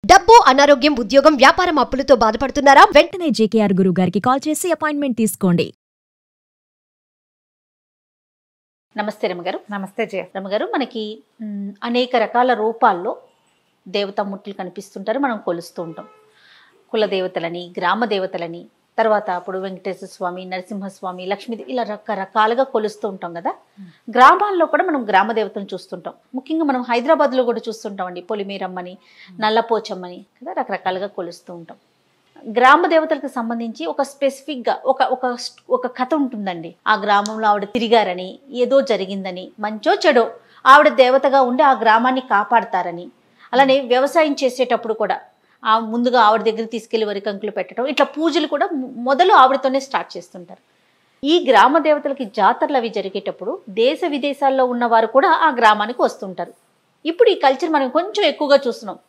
డబ్బు, అనారోగ్యం, ఉద్యోగం, వ్యాపారం అప్పులతో బాధపడుతున్నారా? వెంటనే జేకేఆర్ గురువు గారికి కాల్ చేసి అపాయింట్మెంట్ తీసుకోండి. నమస్తే రమగారు. నమస్తే జయ. రమగారు, మనకి అనేక రకాల రూపాల్లో దేవతామూర్తులు కనిపిస్తుంటారు, మనం కొలుస్తూ ఉంటాం. కుల దేవతలని, గ్రామ దేవతలని, తర్వాత అప్పుడు వెంకటేశ్వర స్వామి, నరసింహస్వామి, లక్ష్మీదేవి, ఇలా రకరకాలుగా కొలుస్తూ ఉంటాం కదా. గ్రామాల్లో కూడా మనం గ్రామ దేవతలను చూస్తుంటాం. ముఖ్యంగా మనం హైదరాబాద్లో కూడా చూస్తుంటామండి, పొలిమేరమ్మని, నల్లపోచమ్మని కదా, రకరకాలుగా కొలుస్తూ ఉంటాం. గ్రామ దేవతలకు సంబంధించి ఒక స్పెసిఫిక్గా ఒక కథ ఉంటుందండి. ఆ గ్రామంలో ఆవిడ తిరిగారని, ఏదో జరిగిందని, మంచో చెడో ఆవిడ దేవతగా ఉండి ఆ గ్రామాన్ని కాపాడతారని, అలానే వ్యవసాయం చేసేటప్పుడు కూడా ముందుగా ఆవిడ దగ్గర తీసుకెళ్లి వరి కంకులు పెట్టడం, ఇట్లా పూజలు కూడా మొదలు ఆవిడతోనే స్టార్ట్ చేస్తుంటారు. ఈ గ్రామ దేవతలకి జాతరలు అవి జరిగేటప్పుడు దేశ విదేశాల్లో ఉన్నవారు కూడా ఆ గ్రామానికి వస్తుంటారు. ఇప్పుడు ఈ కల్చర్ మనం కొంచెం ఎక్కువగా చూస్తున్నాం.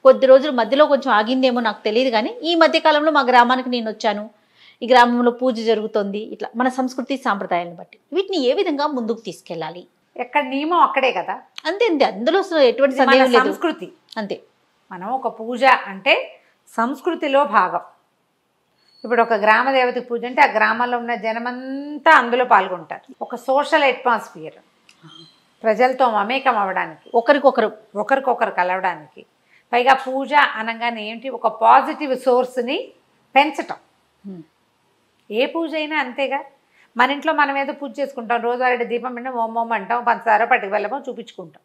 కొద్ది రోజుల మధ్యలో కొంచెం ఆగిందేమో నాకు తెలియదు, కానీ ఈ మధ్య కాలంలో మా గ్రామానికి నేను వచ్చాను, ఈ గ్రామంలో పూజ జరుగుతుంది, ఇట్లా మన సంస్కృతి సాంప్రదాయాలను బట్టి వీటిని ఏ విధంగా ముందుకు తీసుకెళ్ళాలి? ఎక్కడ నియమం అక్కడే కదా. అంతే అంతే, అందులో ఎటువంటి సందేహం లేదు. సంస్కృతి అంతే. మనం ఒక పూజ అంటే సంస్కృతిలో భాగం. ఇప్పుడు ఒక గ్రామ దేవత పూజ అంటే ఆ గ్రామంలో ఉన్న జనమంతా అందులో పాల్గొంటారు. ఒక సోషల్ అట్మాస్ఫియర్, ప్రజలతో మమేకం అవ్వడానికి, ఒకరికొకరు కలవడానికి. పైగా పూజ అనగానే ఏంటి, ఒక పాజిటివ్ సోర్స్ని పెంచటం. ఏ పూజ అయినా అంతేగా. మన ఇంట్లో మనం ఏదో పూజ చేసుకుంటాం, రోజువారీ దీపం అంటే ఓం అంటాం, పంచదార పట్టుకు వెళ్ళమో చూపించుకుంటాం.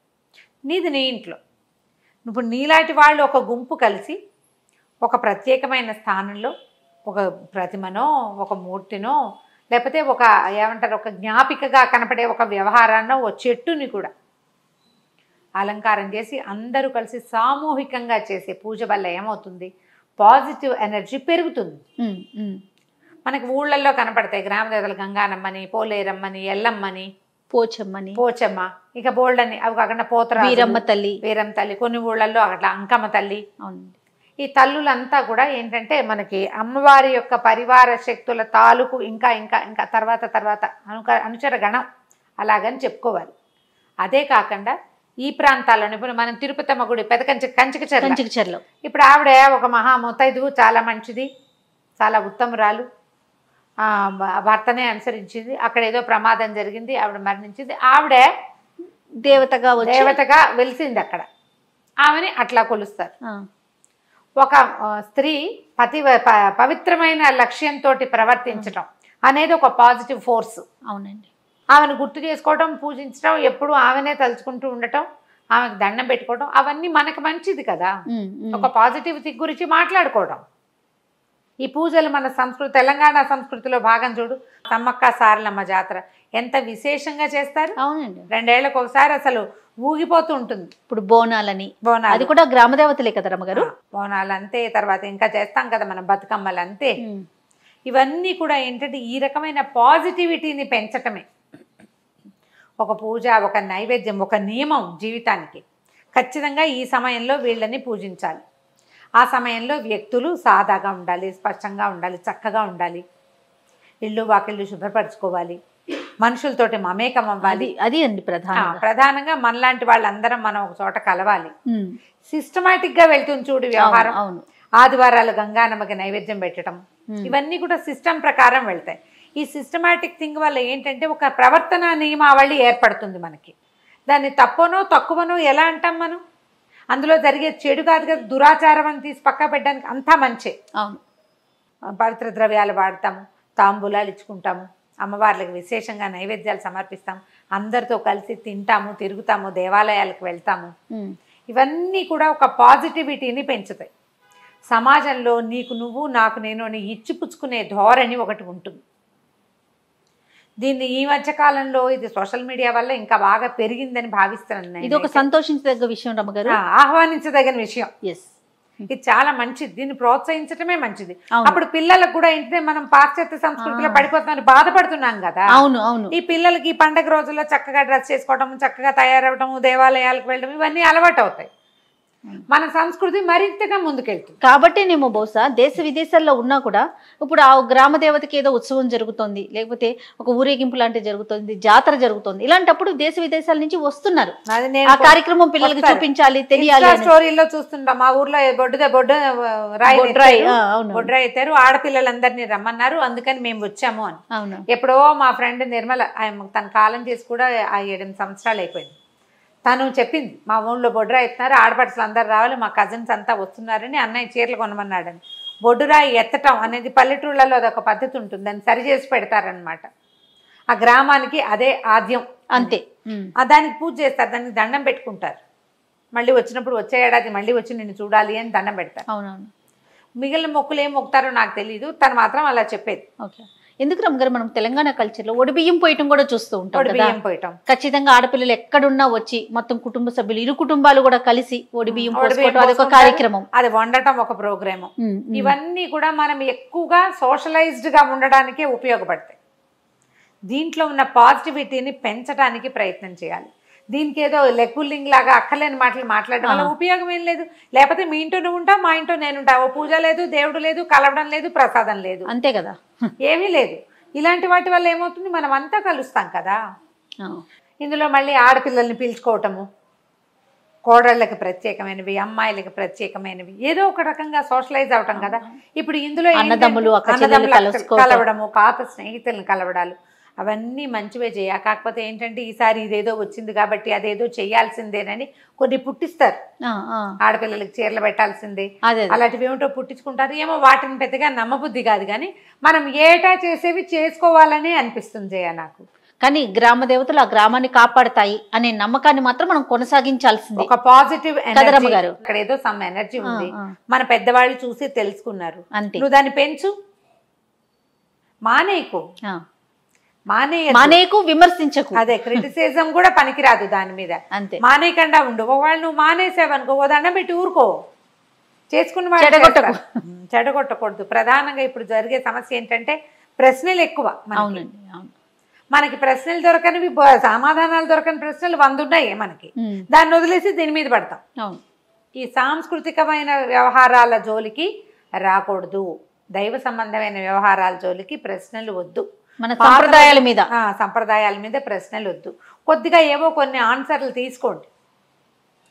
నీది నీ ఇంట్లో. ఇప్పుడు నీలాంటి వాళ్ళు ఒక గుంపు కలిసి ఒక ప్రత్యేకమైన స్థానంలో ఒక ప్రతిమనో, ఒక మూర్తినో, లేకపోతే ఒక ఏమంటారు, ఒక జ్ఞాపికగా కనపడే ఒక వ్యవహారాన్నో, ఒక చెట్టుని కూడా అలంకారం చేసి అందరూ కలిసి సామూహికంగా చేసే పూజ వల్ల ఏమవుతుంది, పాజిటివ్ ఎనర్జీ పెరుగుతుంది. మనకి ఊళ్ళల్లో కనపడతాయి గ్రామ దేవతలు, గంగానమ్మని, పోలేరమ్మని, ఎల్లమ్మని, పోచమ్మ, ఇక బోల్డని, అవి కాకుండా పోతర, వీరమ్మ తల్లి, కొన్ని ఊళ్ళల్లో అట్లా అంకమ్మ తల్లి. ఈ తల్లులంతా కూడా ఏంటంటే మనకి అమ్మవారి యొక్క పరివార శక్తుల తాలూకు ఇంకా ఇంకా ఇంకా తర్వాత అనుచర గణం అలాగని చెప్పుకోవాలి. అదే కాకుండా ఈ ప్రాంతాల్లోనే ఇప్పుడు మనం తిరుపతమ్మ గుడి, పెద్ద కంచికచర్ల, ఇప్పుడు ఆవిడ ఒక మహాముత్తైదువు, చాలా మంచిది, చాలా ఉత్తమురాలు, భర్తనే అనుసరించింది. అక్కడ ఏదో ప్రమాదం జరిగింది, ఆవిడ మరణించింది, ఆవిడ దేవతగా వెలిసింది అక్కడ, ఆమెని అట్లా కొలుస్తారు. ఒక స్త్రీ పవిత్రమైన లక్ష్యంతో ప్రవర్తించడం అనేది ఒక పాజిటివ్ ఫోర్స్. అవునండి. ఆమెను గుర్తు చేసుకోవడం, పూజించడం, ఎప్పుడు ఆమెనే తలుచుకుంటూ ఉండటం, ఆమెకు దండం పెట్టుకోవడం, అవన్నీ మనకు మంచిది కదా. ఒక పాజిటివిటీ గురించి మాట్లాడుకోవడం. ఈ పూజలు మన సంస్కృతి, తెలంగాణ సంస్కృతిలో భాగం. చూడు, సమ్మక్క సారలమ్మ జాతర ఎంత విశేషంగా చేస్తారు. అవునండి. 2 ఏళ్లకు ఒకసారి అసలు ఊగిపోతూ ఉంటుంది. ఇప్పుడు బోనాలు, అది కూడా గ్రామ దేవతలే కదా రమ్మగారు. బోనాలు అంతే, తర్వాత ఇంకా చేస్తాం కదా మనం బతుకమ్మలు అంతే. ఇవన్నీ కూడా ఏంటంటే ఈ రకమైన పాజిటివిటీని పెంచటమే. ఒక పూజ, ఒక నైవేద్యం, ఒక నియమం జీవితానికి. ఖచ్చితంగా ఈ సమయంలో వీళ్ళని పూజించాలి. ఆ సమయంలో వ్యక్తులు సాదాగా ఉండాలి, స్పష్టంగా ఉండాలి, చక్కగా ఉండాలి, ఇళ్ళు వాకిళ్ళు శుభ్రపరచుకోవాలి, మనుషులతోటి మమేకం అవ్వాలి. అది అండి ప్రధానంగా మనలాంటి వాళ్ళందరం మనం ఒక చోట కలవాలి. సిస్టమాటిక్ గా వెళ్తుంది చూడు వ్యవహారం. ఆదివారాలు గంగానమ్మకి నైవేద్యం పెట్టడం, ఇవన్నీ కూడా సిస్టమ్ ప్రకారం వెళ్తాయి. ఈ సిస్టమాటిక్ థింగ్ వల్ల ఏంటంటే ఒక ప్రవర్తన నియమావళి ఏర్పడుతుంది మనకి. దాన్ని తక్కువనో తక్కువనో ఎలా అంటాం మనం, అందులో జరిగే చెడు కాదు కదా, దురాచారం అని తీసి పక్క పెట్టడానికి అంతా మంచి. అవును. పవిత్ర ద్రవ్యాలు వాడతాము, తాంబూలాలు ఇచ్చుకుంటాము, అమ్మవార్లకు విశేషంగా నైవేద్యాలు సమర్పిస్తాము, అందరితో కలిసి తింటాము, తిరుగుతాము, దేవాలయాలకు వెళ్తాము. ఇవన్నీ కూడా ఒక పాజిటివిటీని పెంచుతాయి. సమాజంలో నీకు నువ్వు, నాకు నేను అని ఇచ్చిపుచ్చుకునే ధోరణి ఒకటి ఉంటుంది. దీన్ని ఈ మధ్య కాలంలో ఇది సోషల్ మీడియా వల్ల ఇంకా బాగా పెరిగిందని భావిస్తున్నాను. ఇది ఒక సంతోషించదగ్గ విషయం రమ్మగారు, ఆహ్వానించదగిన విషయం. ఇది చాలా మంచిది, దీన్ని ప్రోత్సహించడమే మంచిది. అప్పుడు పిల్లలకు కూడా ఏంటంటే మనం పాశ్చాత్య సంస్కృతిలో పడిపోతున్నాం, బాధపడుతున్నాం కదా. ఈ పిల్లలకి ఈ పండగ రోజుల్లో చక్కగా డ్రెస్ చేసుకోవడం, చక్కగా తయారవడం, దేవాలయాలకు వెళ్ళడం, ఇవన్నీ అలవాటు అవుతాయి. మన సంస్కృతి మరింతగా ముందుకెళ్తుంది. కాబట్టి నేమో బహుశా దేశ విదేశాల్లో ఉన్నా కూడా ఇప్పుడు ఆ గ్రామ దేవతకి ఏదో ఉత్సవం జరుగుతుంది, లేకపోతే ఒక ఊరేగింపు లాంటివి జరుగుతుంది, జాతర జరుగుతుంది, ఇలాంటప్పుడు దేశ విదేశాల నుంచి వస్తున్నారు. అది నేను ఆ కార్యక్రమం పిల్లలకి చూపించాలి, తెలియాలి. స్టోరీలో చూస్తుంటాం, మా ఊర్లో బొడ్డు ఎత్తారు, ఆడపిల్లలందరినీ రమ్మన్నారు, అందుకని మేము వచ్చాము అని. అవును. ఎప్పుడో మా ఫ్రెండ్ నిర్మల, తన కాలం చేసి కూడా 7 సంవత్సరాలు అయిపోయింది. తను చెప్పింది, మా ఊళ్ళో బొడ్డురాయి ఎత్తున్నారు, ఆడపడుచులు అందరు రావాలి, మా కజిన్స్ అంతా వస్తున్నారని, అన్నయ్య చీరలు కొనమన్నాడని. బొడ్డురాయి ఎత్తటం అనేది పల్లెటూళ్ళలో అదొక పద్ధతి ఉంటుంది, దాన్ని సరిచేసి పెడతారనమాట. ఆ గ్రామానికి అదే ఆద్యం, అంతే. దానికి పూజ చేస్తారు, దానికి దండం పెట్టుకుంటారు. మళ్ళీ వచ్చినప్పుడు వచ్చే ఏడాది మళ్ళీ వచ్చి నిన్ను చూడాలి అని దండం పెడతారు. అవునవును. మిగిలిన మొక్కులు ఏం మొక్కుతారో నాకు తెలియదు, తను మాత్రం అలా చెప్పేది. ఓకే. ఎందుకు రమ్మగారు మనం తెలంగాణ కల్చర్లో ఒడిబియ్యం పోయటం కూడా చూస్తూ ఉంటాం కదా. బియ్యం పోయటం ఖచ్చితంగా ఆడపిల్లలు ఎక్కడున్నా వచ్చి మొత్తం కుటుంబ సభ్యులు, ఇరు కుటుంబాలు కూడా కలిసి ఒడిబియ్యం పోసుకోవడం అదొక కార్యక్రమం, అది వండటం ఒక ప్రోగ్రాము. ఇవన్నీ కూడా మనం ఎక్కువగా సోషలైజ్డ్ గా ఉండడానికే ఉపయోగపడతాయి. దీంట్లో ఉన్న పాజిటివిటీని పెంచడానికి ప్రయత్నం చేయాలి. దీనికి ఏదో లెక్కుల్లింగ్ లాగా అక్కర్లేని మాటలు మాట్లాడడం వల్ల ఉపయోగం ఏం లేదు. లేకపోతే మీ ఇంట్లో నువ్వు ఉంటావు, మా ఇంట్లో నేను ఉంటా, ఓ పూజ లేదు, దేవుడు లేదు, కలవడం లేదు, ప్రసాదం లేదు, అంతే కదా, ఏమీ లేదు. ఇలాంటి వాటి వల్ల ఏమవుతుంది, మనం అంతా కలుస్తాం కదా. ఇందులో మళ్ళీ ఆడపిల్లల్ని పిలుచుకోవటము, కోడళ్ళకి ప్రత్యేకమైనవి, అమ్మాయిలకి ప్రత్యేకమైనవి, ఏదో ఒక రకంగా సోషలైజ్ అవటం కదా. ఇప్పుడు ఇందులో అన్నదమ్ములు కలవడము, పాత స్నేహితులను కలవడాలు, అవన్నీ మంచివే చేయ. కాకపోతే ఏంటంటే ఈసారి ఇదేదో వచ్చింది కాబట్టి అదేదో చేయాల్సిందేనని కొన్ని పుట్టిస్తారు. ఆడపిల్లలకి చీరలు పెట్టాల్సిందే, అలాంటివి ఏమిటో పుట్టించుకుంటారు. ఏమో వాటిని పెద్దగా నమ్మబుద్ధి కాదు, కానీ మనం ఏటా చేసేవి చేసుకోవాలని అనిపిస్తుంది జయ నాకు. కానీ గ్రామ దేవతలు ఆ గ్రామాన్ని కాపాడతాయి అనే నమ్మకాన్ని మాత్రం మనం కొనసాగించాల్సింది. ఒక పాజిటివ్ ఎనర్జీ గారు, అక్కడ ఏదో సమ్ ఎనర్జీ ఉంది, మన పెద్దవాళ్ళు చూసి తెలుసుకున్నారు, అంతే. నువ్వు దాన్ని పెంచు, మానేకు, మానేకు, విమర్శించకు. అదే క్రిటిసిజం కూడా పనికిరాదు దాని మీద, అంతే. మానేయకుండా ఉండు. ఒకవేళ నువ్వు మానేసావనుకో, ఓ దండం పెట్టి ఊరుకో, చేసుకున్న వాళ్ళు చెడగొట్టకూడదు. ప్రధానంగా ఇప్పుడు జరిగే సమస్య ఏంటంటే ప్రశ్నలు ఎక్కువ. మనకి ప్రశ్నలు దొరకనివి, సమాధానాలు దొరకని ప్రశ్నలు 100 ఉన్నాయి మనకి. దాన్ని వదిలేసి దీని మీద పడతాం. ఈ సాంస్కృతికమైన వ్యవహారాల జోలికి రాకూడదు, దైవ సంబంధమైన వ్యవహారాల జోలికి ప్రశ్నలు వద్దు. మన సంప్రదాయాల మీద ప్రశ్నలు వద్దు. కొద్దిగా ఏవో కొన్ని ఆన్సర్లు తీసుకోండి,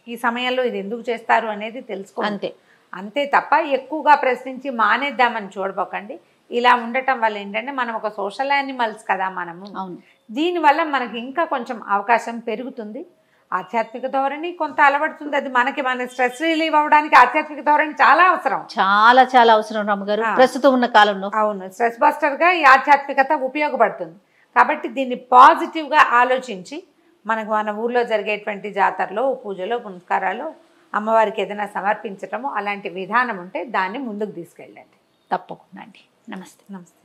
ఈ సమయంలో ఇది ఎందుకు చేస్తారు అనేది తెలుసుకోండి, అంతే తప్ప ఎక్కువగా ప్రశ్నించి మానేద్దామని చూడబోకండి. ఇలా ఉండటం వల్ల ఏంటంటే మనం ఒక సోషల్ యానిమల్స్ కదా మనము. దీనివల్ల మనకి ఇంకా కొంచెం అవకాశం పెరుగుతుంది. ఆధ్యాత్మిక ధోరణి కొంత అలవడుతుంది, అది మన స్ట్రెస్ రిలీవ్ అవ్వడానికి ఆధ్యాత్మిక ధోరణి చాలా అవసరం, చాలా చాలా అవసరం రామగారు ప్రస్తుతం ఉన్న కాలంలో. అవును, స్ట్రెస్ బస్టర్ గా ఈ ఆధ్యాత్మికత ఉపయోగపడుతుంది. కాబట్టి దీన్ని పాజిటివ్ గా ఆలోచించి మన ఊర్లో జరిగేటువంటి జాతరలో, పూజలో, పునస్కారాలు, అమ్మవారికి ఏదైనా సమర్పించటము, అలాంటి విధానం ఉంటే దాన్ని ముందుకు తీసుకెళ్ళండి. తప్పకుండా అండి. నమస్తే. నమస్తే.